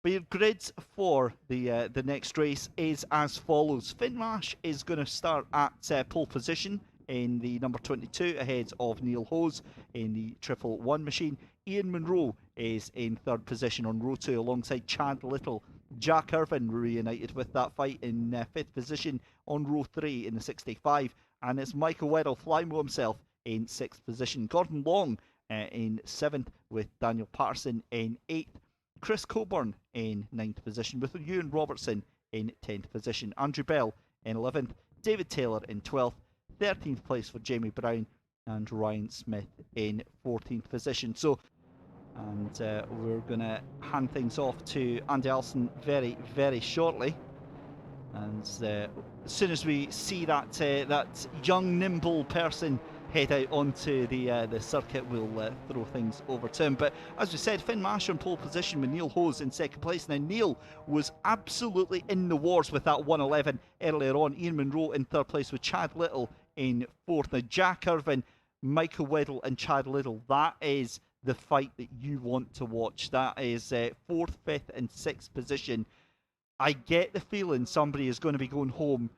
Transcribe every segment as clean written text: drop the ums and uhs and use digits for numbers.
But your grids for the next race is as follows. Finn Mash is going to start at pole position in the number 22 ahead of Neil Hose in the 111 machine. Ian Munro is in third position on row 2 alongside Chad Little. Jack Irvin reunited with that fight in fifth position on row 3 in the 65. And it's Michael Weddle flying himself in sixth position. Gordon Long in seventh with Daniel Patterson in eighth. Chris Coburn in 9th position with Ewan Robertson in 10th position. Andrew Bell in 11th. David Taylor in 12th. 13th place for Jamie Brown and Ryan Smith in 14th position. So, and we're going to hand things off to Andy Alston very, very shortly. And as soon as we see that that young, nimble person head out onto the circuit, we'll throw things over to him. But as we said, Finn Mash on pole position with Neil Hose in second place. Now, Neil was absolutely in the wars with that 111 earlier on. Ian Munro in third place with Chad Little in fourth. Now, Jack Irvin, Michael Weddle and Chad Little, that is the fight that you want to watch. That is fourth, fifth and sixth position. I get the feeling somebody is going to be going home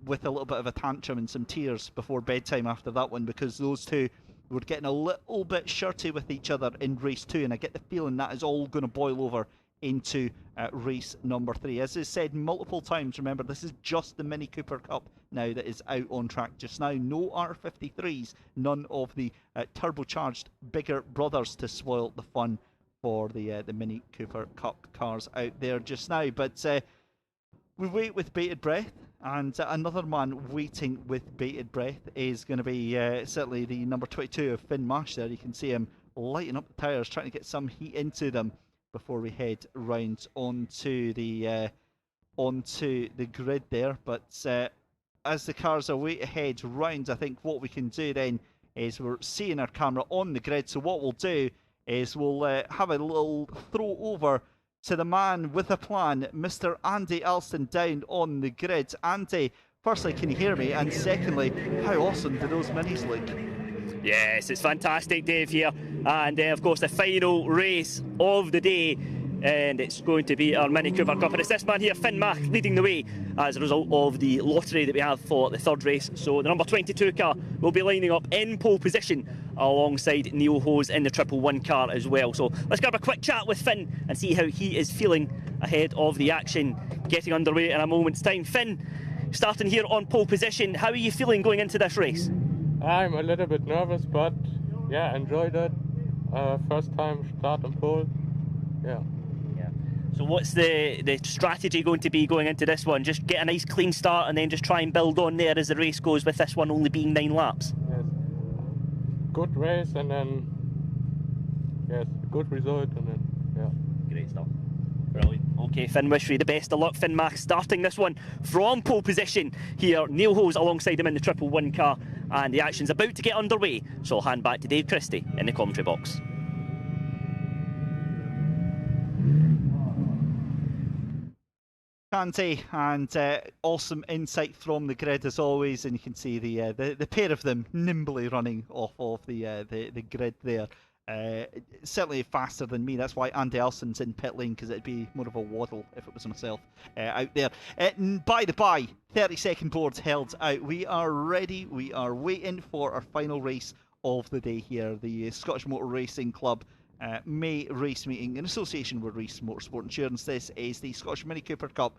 with a little bit of a tantrum and some tears before bedtime after that one, because those two were getting a little bit shirty with each other in race 2, and I get the feeling that is all going to boil over into race number 3. As I said multiple times, remember, this is just the Mini Cooper Cup now that is out on track just now. No R53s, none of the turbocharged bigger brothers to spoil the fun for the Mini Cooper Cup cars out there just now. But we wait with bated breath, and another man waiting with bated breath is going to be certainly the number 22 of Finn Mash there. You can see him lighting up the tyres, trying to get some heat into them before we head round onto the grid there. But as the cars are way ahead round, I think what we can do then is we're seeing our camera on the grid. So what we'll do is we'll have a little throw over to the man with a plan, Mr. Andy Alston, down on the grid. Andy, firstly, can you hear me? And secondly, how awesome do those minis look? Yes, it's fantastic, Dave, here. And of course, the final race of the day. And it's going to be our Mini Cooper Cup. And it's this man here, Finn Mash, leading the way as a result of the lottery that we have for the third race. So the number 22 car will be lining up in pole position alongside Neil Hose in the 111 car as well. So let's grab a quick chat with Finn and see how he is feeling ahead of the action getting underway in a moment's time. Finn, starting here on pole position, how are you feeling going into this race? I'm a little bit nervous, but yeah, enjoyed it. First time start on pole. Yeah. So what's the strategy going to be going into this one? Just get a nice clean start and then just try and build on there as the race goes, with this one only being 9 laps? Yes. Good race, and then, yes, good result, and then, yeah. Great stuff. Brilliant. Okay, Finn, wish you the best of luck. Finn Mash starting this one from pole position here. Neil Hose alongside him in the 111 car, and the action's about to get underway. So I'll hand back to Dave Christie in the commentary box. Andy, and awesome insight from the grid as always, and you can see the pair of them nimbly running off of the grid there. Certainly faster than me. That's why Andy Alston's in pit lane, because it'd be more of a waddle if it was myself out there. By the by, 30-second boards held out. We are ready. We are waiting for our final race of the day here. The Scottish Motor Racing Club May race meeting in association with Reese Motorsport Insurance. This is the Scottish Mini Cooper Cup,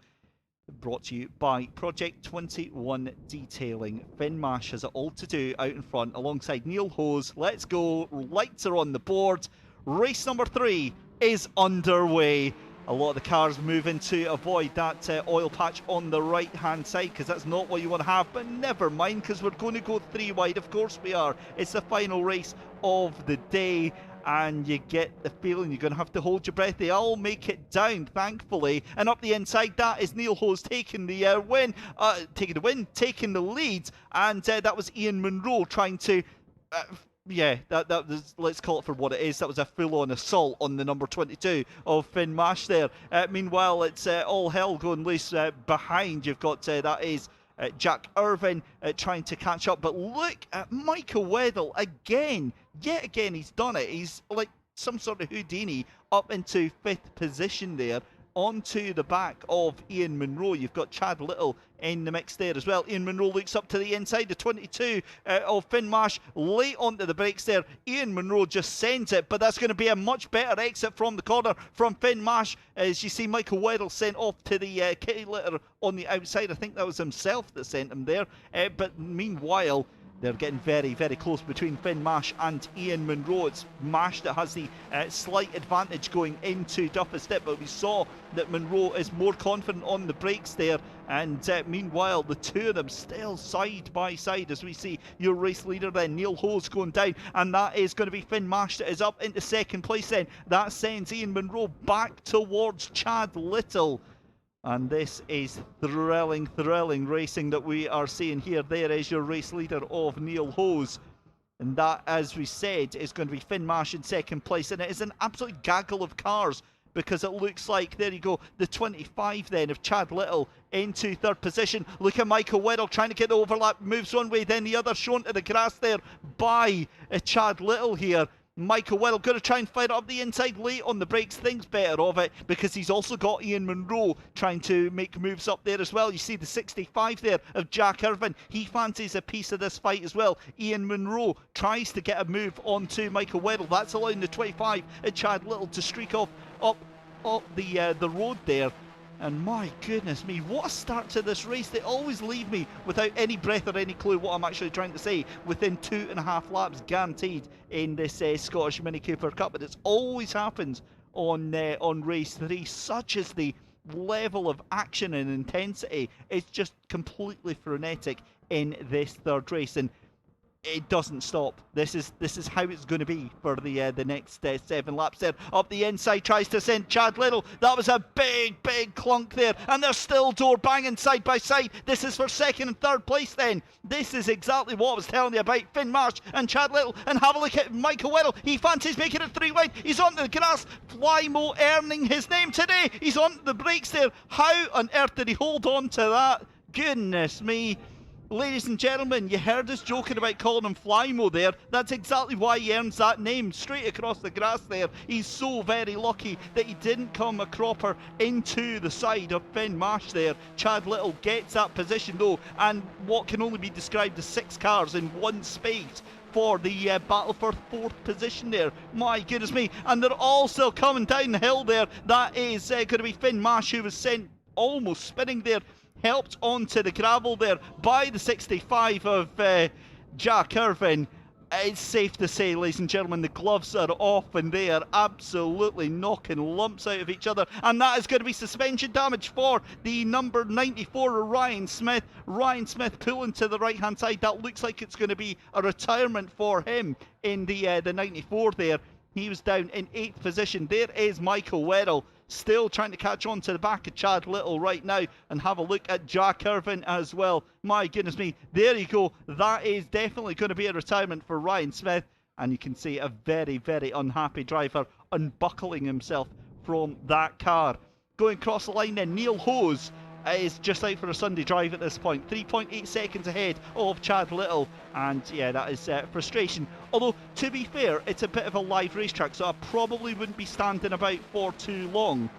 brought to you by Project 21 Detailing. Finn Mash has it all to do out in front alongside Neil Hose. Let's go. Lights are on the board. Race number 3 is underway. a lot of the cars moving to avoid that oil patch on the right hand side, because that's not what you want to have. But never mind, because we're going to go 3 wide. Of course we are. It's the final race of the day, and you get the feeling you're going to have to hold your breath. They all make it down, thankfully. And up the inside, that is Neil Hose taking the taking the lead. And that was Ian Munro trying to... yeah, that was, let's call it for what it is. That was a full-on assault on the number 22 of Finn Mash there. Meanwhile, it's all hell going loose behind. You've got, that is Jack Irvine trying to catch up. But look at Michael Weddle again. Yet again, he's done it. He's like some sort of Houdini up into 5th position there, onto the back of Ian Munro. You've got Chad Little in the mix there as well. Ian Munro looks up to the inside, the 22 of Finn Mash, late onto the brakes there. Ian Munro just sends it, but that's going to be a much better exit from the corner from Finn Mash. As you see, Michael Weddle sent off to the kitty litter on the outside. I think that was himself that sent him there. But meanwhile, they're getting very, very close between Finn Mash and Ian Munro. It's Mash that has the slight advantage going into Duffus Dip, but we saw that Munro is more confident on the brakes there. And meanwhile, the two of them still side by side, as we see your race leader then, Neil Hose, going down. And that is going to be Finn Mash that is up into 2nd place then. That sends Ian Munro back towards Chad Little. And this is thrilling, thrilling racing that we are seeing here. There is your race leader of Neil Hose. And that, as we said, is going to be Finn Mash in 2nd place. And it is an absolute gaggle of cars, because it looks like, there you go, the 25 then of Chad Little into 3rd position. Look at Michael Weddle trying to get the overlap. Moves one way, then the other, shown to the grass there by Chad Little here. Michael Weddle going to try and fight up the inside, late on the brakes, things better of it, because he's also got Ian Munro trying to make moves up there as well. You see the 65 there of Jack Irvine. He fancies a piece of this fight as well. Ian Munro tries to get a move onto Michael Weddle. That's allowing the 25 at Chad Little to streak off up the road there. And my goodness me, what a start to this race. They always leave me without any breath or any clue what I'm actually trying to say within 2.5 laps guaranteed in this Scottish Mini Cooper Cup. But it always happens on race 3. Such is the level of action and intensity. It's just completely frenetic in this 3rd race. And it doesn't stop. This is how it's going to be for the next 7 laps there. Up the inside, tries to send Chad Little. That was a big clunk there, and they're still door banging side by side. This is for 2nd and 3rd place then. This is exactly what I was telling you about Finn Marsh and Chad Little. And have a look at Michael Weddle. He fancies making it 3 wide. He's onto the grass. Flymo earning his name today. He's onto the brakes there. How on earth did he hold on to that? Goodness me. Ladies and gentlemen, you heard us joking about calling him Flymo there. That's exactly why he earns that name, straight across the grass there. He's so very lucky that he didn't come a cropper into the side of Finn Mash there. Chad Little gets that position though, and what can only be described as 6 cars in one space for the battle for 4th position there. My goodness me. And they're all still coming down the hill there. That is going to be Finn Mash, who was sent almost spinning there, helped onto the gravel there by the 65 of Jack Irvine. It's safe to say, ladies and gentlemen, the gloves are off and they are absolutely knocking lumps out of each other. And that is going to be suspension damage for the number 94, Ryan Smith. Ryan Smith pulling to the right-hand side. That looks like it's going to be a retirement for him in the 94 there. He was down in 8th position. There is Michael Weddle, still trying to catch on to the back of Chad Little right now. And have a look at Jack Irvine as well. My goodness me, there you go. That is definitely going to be a retirement for Ryan Smith. And you can see a very, very unhappy driver unbuckling himself from that car. Going across the line then, Neil Hose is just out for a Sunday drive at this point. 3.8 seconds ahead of Chad Little. And yeah, that is frustration. Although, to be fair, it's a bit of a live racetrack, so I probably wouldn't be standing about for too long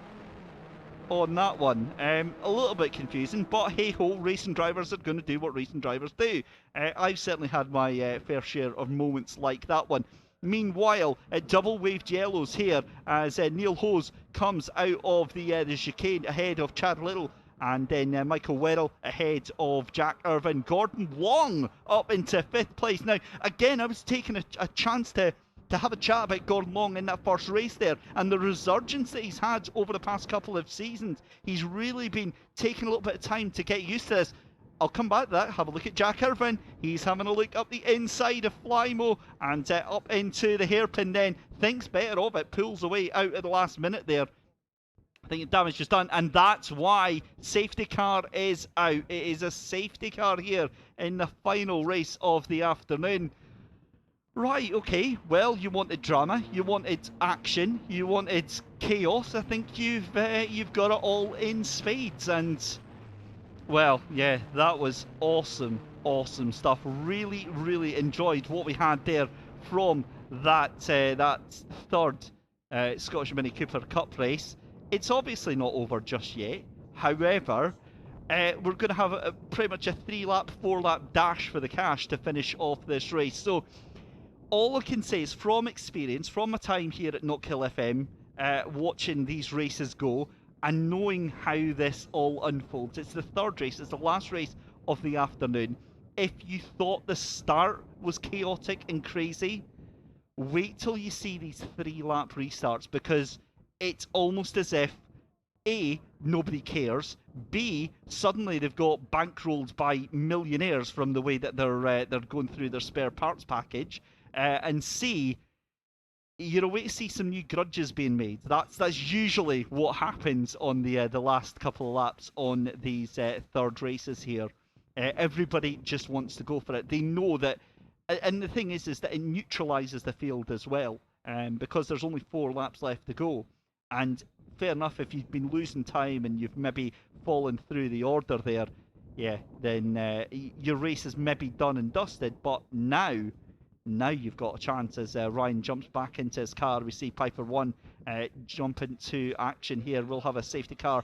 on that one. A little bit confusing, but hey ho, racing drivers are going to do what racing drivers do. I've certainly had my fair share of moments like that one. Meanwhile, double waved yellows here as Neil Hose comes out of the chicane ahead of Chad Little. And then Michael Weddle ahead of Jack Irvine. Gordon Long up into 5th place. Now, again, I was taking a chance to to have a chat about Gordon Long in that first race there and the resurgence that he's had over the past couple of seasons. He's really been taking a little bit of time to get used to this. I'll come back to that. Have a look at Jack Irvine. He's having a look up the inside of Flymo and up into the hairpin then. Thinks better of it. Pulls away out at the last minute there. I think damage is done, and that's why safety car is out. It is a safety car here in the final race of the afternoon. Right, okay, well, you wanted drama, you wanted action, you wanted chaos. I think you've got it all in spades, and well, yeah, that was awesome, awesome stuff. Really, really enjoyed what we had there from that third Scottish Mini Cooper Cup race. It's obviously not over just yet. However, we're going to have pretty much a 3-lap, 4-lap dash for the cash to finish off this race. So all I can say is from experience, from my time here at Knockhill FM, watching these races go and knowing how this all unfolds. It's the third race, it's the last race of the afternoon. If you thought the start was chaotic and crazy, wait till you see these 3-lap restarts, because it's almost as if A, nobody cares, B, suddenly they've got bankrolled by millionaires from the way that they're going through their spare parts package, and C, you're waiting to see some new grudges being made. That's usually what happens on the last couple of laps on these third races here. Everybody just wants to go for it. They know that, and the thing is that it neutralises the field as well, because there's only 4 laps left to go. And fair enough, if you've been losing time and you've maybe fallen through the order there, yeah, then your race is maybe done and dusted. But now you've got a chance as Ryan jumps back into his car. We see Piper 1 jump into action here. We'll have a safety car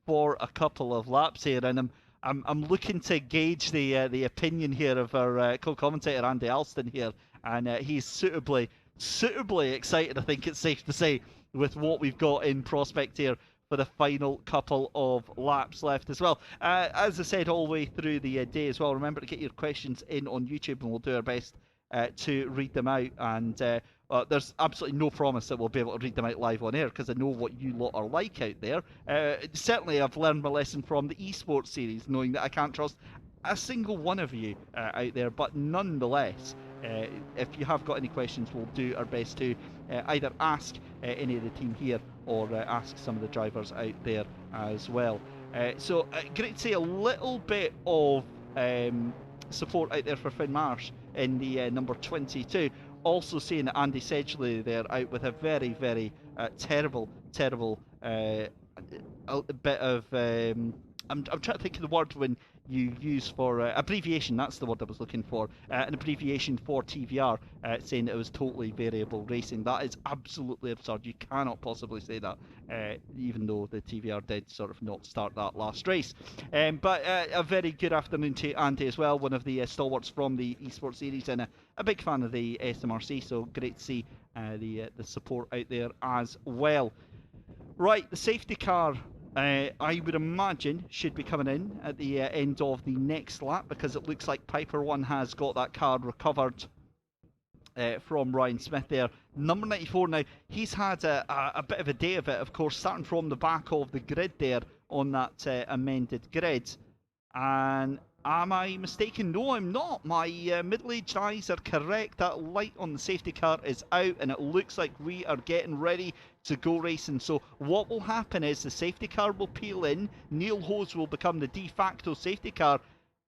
for a couple of laps here, and I'm looking to gauge the opinion here of our co-commentator Andy Alston here, and he's suitably excited, I think it's safe to say, with what we've got in prospect here for the final couple of laps left as well. As I said all the way through the day as well, remember to get your questions in on YouTube and we'll do our best to read them out. And there's absolutely no promise that we'll be able to read them out live on air, because I know what you lot are like out there. Certainly I've learned my lesson from the esports series, knowing that I can't trust a single one of you out there, but nonetheless, if you have got any questions, we'll do our best to either ask any of the team here or ask some of the drivers out there as well. So great to see a little bit of support out there for Finn Marsh in the number 22. Also seeing that Andy Sedgley there out with a very, very terrible bit of I'm trying to think of the word when you use for abbreviation, that's the word I was looking for, an abbreviation for TVR, saying that it was totally variable racing. That is absolutely absurd. You cannot possibly say that, even though the TVR did sort of not start that last race. But a very good afternoon to Andy as well, one of the stalwarts from the esports series, and a big fan of the SMRC, so great to see the support out there as well. Right, the safety car, I would imagine, should be coming in at the end of the next lap, because it looks like Piper 1 has got that car recovered from Ryan Smith there. Number 94 now, he's had a bit of a day of it, of course, starting from the back of the grid there on that amended grid. And am I mistaken? No, I'm not. My middle-aged eyes are correct. That light on the safety car is out, and it looks like we are getting ready to go racing. So what will happen is the safety car will peel in, Neil Hose will become the de facto safety car,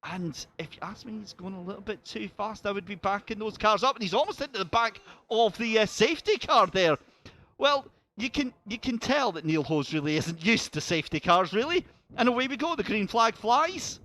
and if you ask me, he's going a little bit too fast. I would be backing those cars up, and he's almost into the back of the safety car there. Well, you can tell that Neil Hose really isn't used to safety cars, really. And away we go, the green flag flies.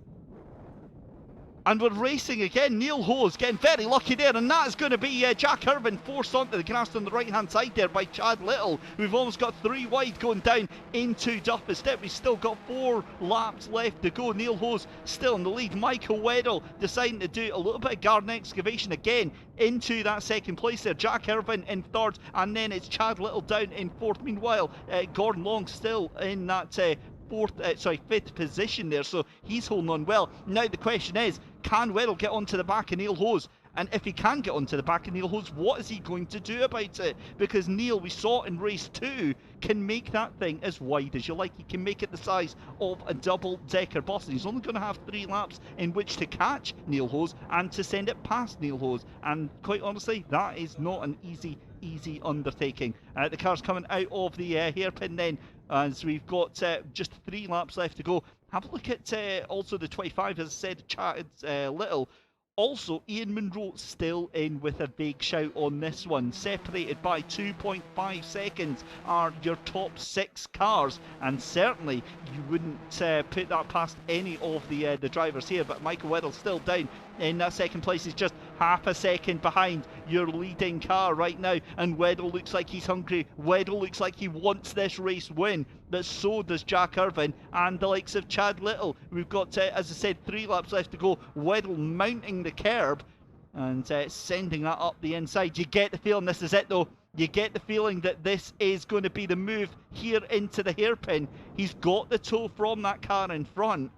And we're racing again. Neil Hose getting very lucky there, and that is going to be Jack Irvine forced onto the grass on the right-hand side there by Chad Little. We've almost got 3 wide going down into Duffus Step. We've still got 4 laps left to go. Neil Hose still in the lead. Michael Weddle deciding to do a little bit of garden excavation again into that second place there. Jack Irvine in third, and then it's Chad Little down in fourth. Meanwhile, Gordon Long still in that fifth position there, so he's holding on well. Now the question is, can Weddle get onto the back of Neil Hose And if he can get onto the back of Neil Hose, what is he going to do about it? Because Neil, we saw in race 2, can make that thing as wide as you like. He can make it the size of a double-decker bus. And he's only going to have 3 laps in which to catch Neil Hose and to send it past Neil Hose. And quite honestly, that is not an easy undertaking. The car's coming out of the hairpin then, as we've got just 3 laps left to go. Have a look at also the 25, as I said, chatted little. Also, Ian Munro still in with a big shout on this one. Separated by 2.5 seconds are your top 6 cars, and certainly you wouldn't put that past any of the drivers here. But Michael Weddle still down in that second place. He's just half a second behind your leading car right now, and Weddle looks like he's hungry. Weddle looks like he wants this race win, but so does Jack Irvine and the likes of Chad Little. We've got, as I said, 3 laps left to go. Weddle mounting the curb and sending that up the inside. You get the feeling this is it though. You get the feeling that this is going to be the move here into the hairpin. He's got the toe from that car in front.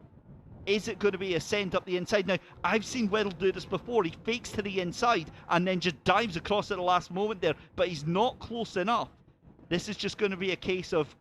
Is it going to be a send up the inside? Now, I've seen Weddle do this before. He fakes to the inside and then just dives across at the last moment there, but he's not close enough. This is just going to be a case of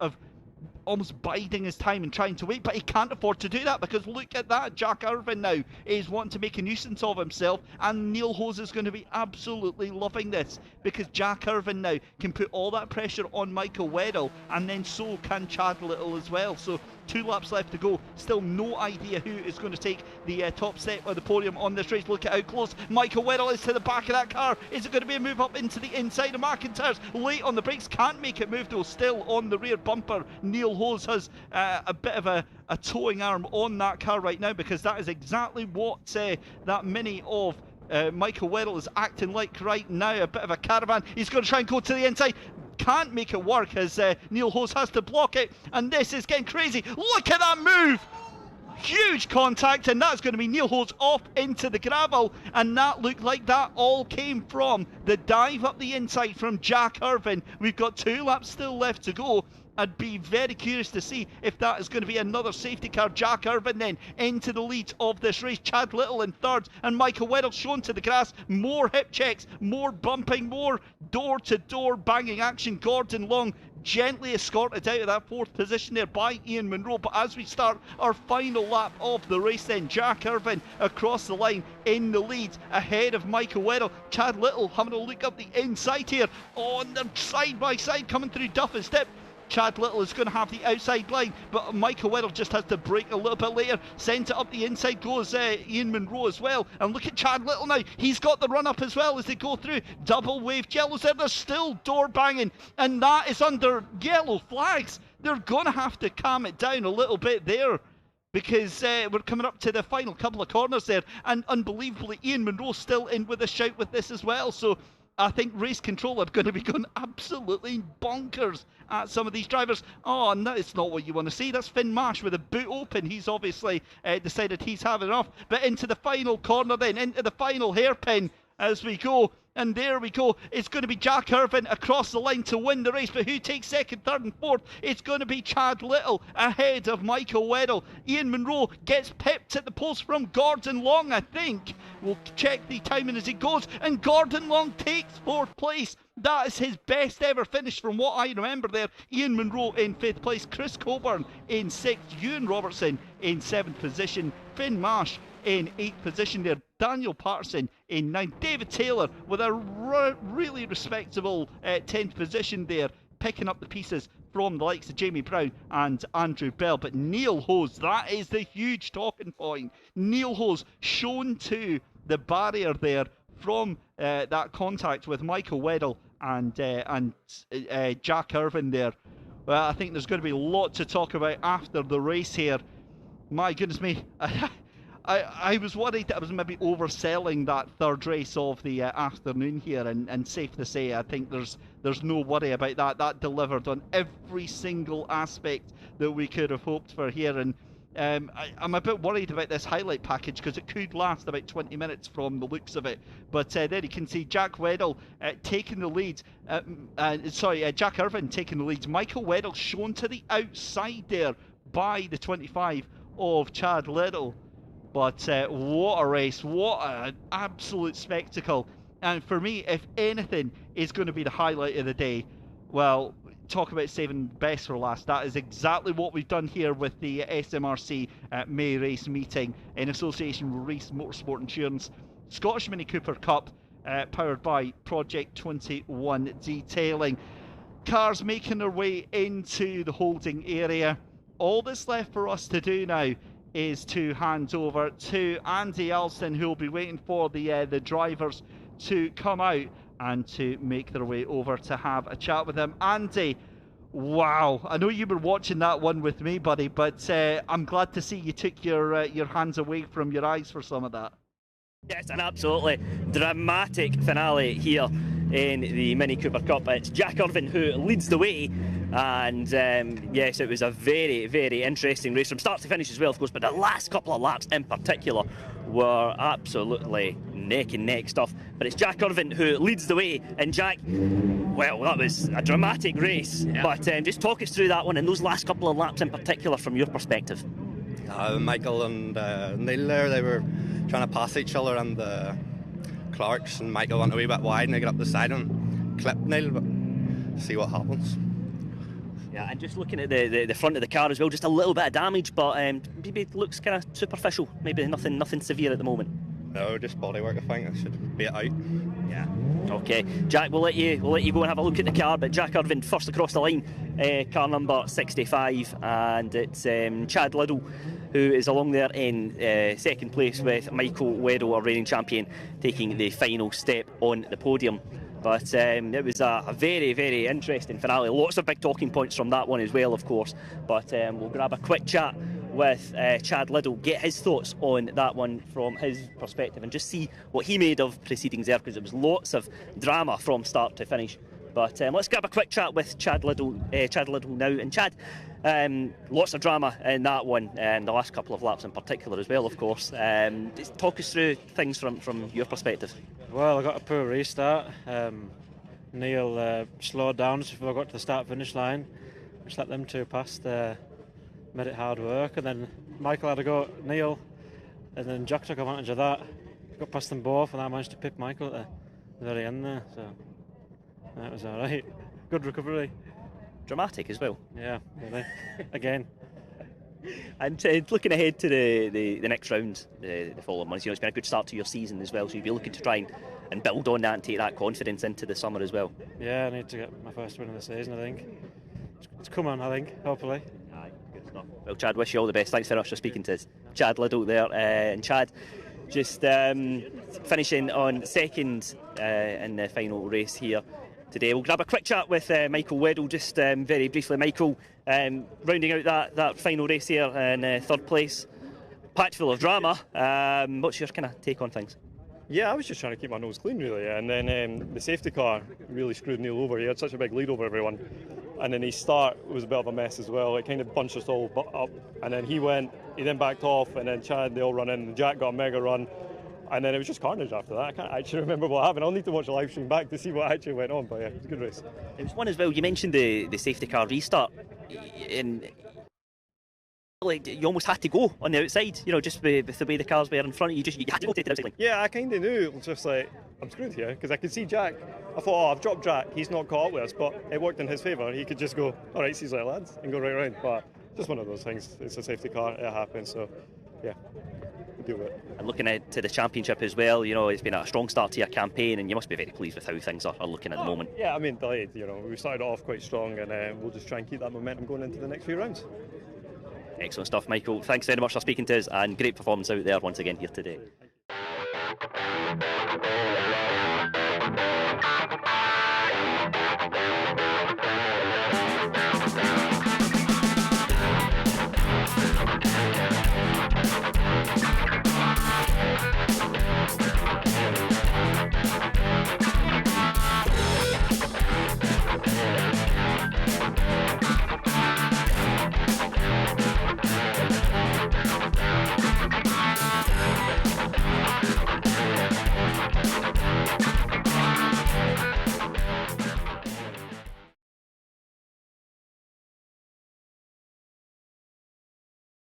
almost biding his time and trying to wait, but he can't afford to do that, because look at that. Jack Irvine now is wanting to make a nuisance of himself, and Neil Hose is going to be absolutely loving this, because Jack Irvine now can put all that pressure on Michael Weddle, and then so can Chad Little as well. So 2 laps left to go. Still no idea who is going to take the top step of the podium on this race. Look at how close Michael Weddle is to the back of that car. Is it going to be a move up into the inside of McIntyre's? Late on the brakes, can't make it move though. Still on the rear bumper. Neil Hose has a bit of a towing arm on that car right now, because that is exactly what that Mini of Michael Weddle is acting like right now. A bit of a caravan. He's going to try and go to the inside. Can't make it work, as Neil Hose has to block it, and this is getting crazy. Look at that move! Huge contact, and that's going to be Neil Hose off into the gravel, and that looked like that all came from the dive up the inside from Jack Irvine. We've got 2 laps still left to go. I'd be very curious to see if that is going to be another safety car. Jack Irvine then into the lead of this race. Chad Little in third, and Michael Weddle shown to the grass. More hip checks, more bumping, more door-to-door banging action. Gordon Long gently escorted out of that 4th position there by Ian Munro. But as we start our final lap of the race then, Jack Irvine across the line in the lead ahead of Michael Weddle. Chad Little having a look up the inside here. On the side by side coming through Duffin Step. Chad Little is going to have the outside line, but Michael Weddle just has to brake a little bit later. Sent it up the inside goes Ian Munro as well. And look at Chad Little now. He's got the run up as well as they go through. Double wave yellows there. There's still door banging, and that is under yellow flags. They're going to have to calm it down a little bit there, because we're coming up to the final couple of corners there. And unbelievably, Ian Munro still in with a shout with this as well. So I think race control are going to be going absolutely bonkers at some of these drivers. Oh, no, it's not what you want to see. That's Finn Marsh with the boot open. He's obviously decided he's had enough. But into the final corner then, into the final hairpin as we go. And there we go. It's going to be Jack Irvine across the line to win the race. But who takes 2nd, 3rd and 4th? It's going to be Chad Little ahead of Michael Weddle. Ian Munro gets pipped at the post from Gordon Long, I think. We'll check the timing as he goes. And Gordon Long takes 4th place. That is his best ever finish from what I remember there. Ian Munro in 5th place. Chris Coburn in 6th. Ewan Robertson in 7th position. Finn Marsh in 8th position there. Daniel Patterson in 9th. David Taylor with a really respectable 10th position there, picking up the pieces from the likes of Jamie Brown and Andrew Bell. But Neil Hose, that is the huge talking point. Neil Hose shown to the barrier there from that contact with Michael Weddle and Jack Irvine there. Well, I think there's going to be a lot to talk about after the race here. My goodness me. I was worried that I was maybe overselling that 3rd race of the afternoon here, and safe to say, I think there's no worry about that. That delivered on every single aspect that we could have hoped for here, and I'm a bit worried about this highlight package, because it could last about 20 minutes from the looks of it. But there you can see Jack Weddle taking the lead. Jack Irvine taking the lead. Michael Weddle shown to the outside there by the 25 of Chad Little. But what a race, what an absolute spectacle. And for me, if anything is going to be the highlight of the day, well, talk about saving best for last. That is exactly what we've done here with the SMRC May Race meeting in association with Reese Motorsport Insurance Scottish Mini Cooper Cup, powered by Project 21 Detailing. Cars making their way into the holding area. All that's left for us to do now is to hand over to Andy Alston, who will be waiting for the drivers to come out and to make their way over to have a chat with him. Andy, wow, I know you were watching that one with me, buddy, but I'm glad to see you took your hands away from your eyes for some of that. Yes, an absolutely dramatic finale here in the Mini Cooper Cup. It's Jack Irvine who leads the way, and yes, it was a very, very interesting race from start to finish as well, of course, but the last couple of laps in particular were absolutely neck and neck stuff. But it's Jack Irvine who leads the way, and Jack, well, that was a dramatic race, but just talk us through that one and those last couple of laps in particular from your perspective. Michael and Neil there, they were trying to pass each other, and Clark's and Michael went a wee bit wide, and they got up the side and clipped Neil, but see what happens. Yeah, and just looking at the front of the car as well, just a little bit of damage, but maybe it looks kind of superficial, maybe nothing severe at the moment. No, just bodywork, I think. I should be it out. Yeah. Okay, Jack, we'll let you go and have a look at the car, but Jack Irvine first across the line, car number 65, and it's Chad Liddell who is along there in second place with Michael Weddle, our reigning champion, taking the final step on the podium. But it was a very, very interesting finale. Lots of big talking points from that one as well, of course. But we'll grab a quick chat with Chad Liddell, get his thoughts on that one from his perspective, and just see what he made of proceedings there, because it was lots of drama from start to finish. But let's grab a quick chat with Chad Liddell now. And Chad, lots of drama in that one, the last couple of laps in particular as well, of course. Just talk us through things from your perspective. Well, I got a poor restart. Neil slowed down just before I got to the start-finish line. Just let them two pass. Made it hard work, and then Michael had a go at Neil, and then Jack took advantage of that. Got past them both, and I managed to pip Michael at the very end there. So that was all right. Good recovery. Dramatic as well. Yeah, really. Again. And looking ahead to the next round, the following months, it's been a good start to your season as well, so you'll be looking to try and build on that and take that confidence into the summer as well. Yeah, I need to get my first win of the season, I think. It's come on, I think, hopefully. Aye, good stuff. Well, Chad, wish you all the best. Thanks very much for speaking to us. Chad Liddell there, and Chad just finishing on second in the final race here today. We'll grab a quick chat with Michael Weddle, just very briefly. Michael, rounding out that final race here in third place, packed full of drama. What's your kind of take on things? Yeah, I was just trying to keep my nose clean, really, and then the safety car really screwed Neil over. He had such a big lead over everyone, and then his start was a bit of a mess as well. It kind of bunched us all up, and then he then backed off, and then Chad, they all run in, and Jack got a mega run, and then it was just carnage after that. I can't actually remember what happened. I'll need to watch the live stream back to see what actually went on, but yeah, it was a good race. It was one as well. You mentioned the safety car restart, and like you almost had to go on the outside, just with the way the cars were in front of you, you had to go to the outside. Yeah, I kind of knew. It was just like, I'm screwed here, because I could see Jack. I thought, I've dropped Jack, he's not caught up with us, but it worked in his favour. He could just go, all right, see you later, lads, and go right around. But just one of those things. It's a safety car, it happens, so yeah, deal with it. And looking at to the championship as well, it's been a strong start to your campaign, and you must be very pleased with how things are looking at the moment. Yeah, I mean, delighted. We started off quite strong, and we'll just try and keep that momentum going into the next few rounds. Excellent stuff, Michael. Thanks very much for speaking to us, and great performance out there once again here today.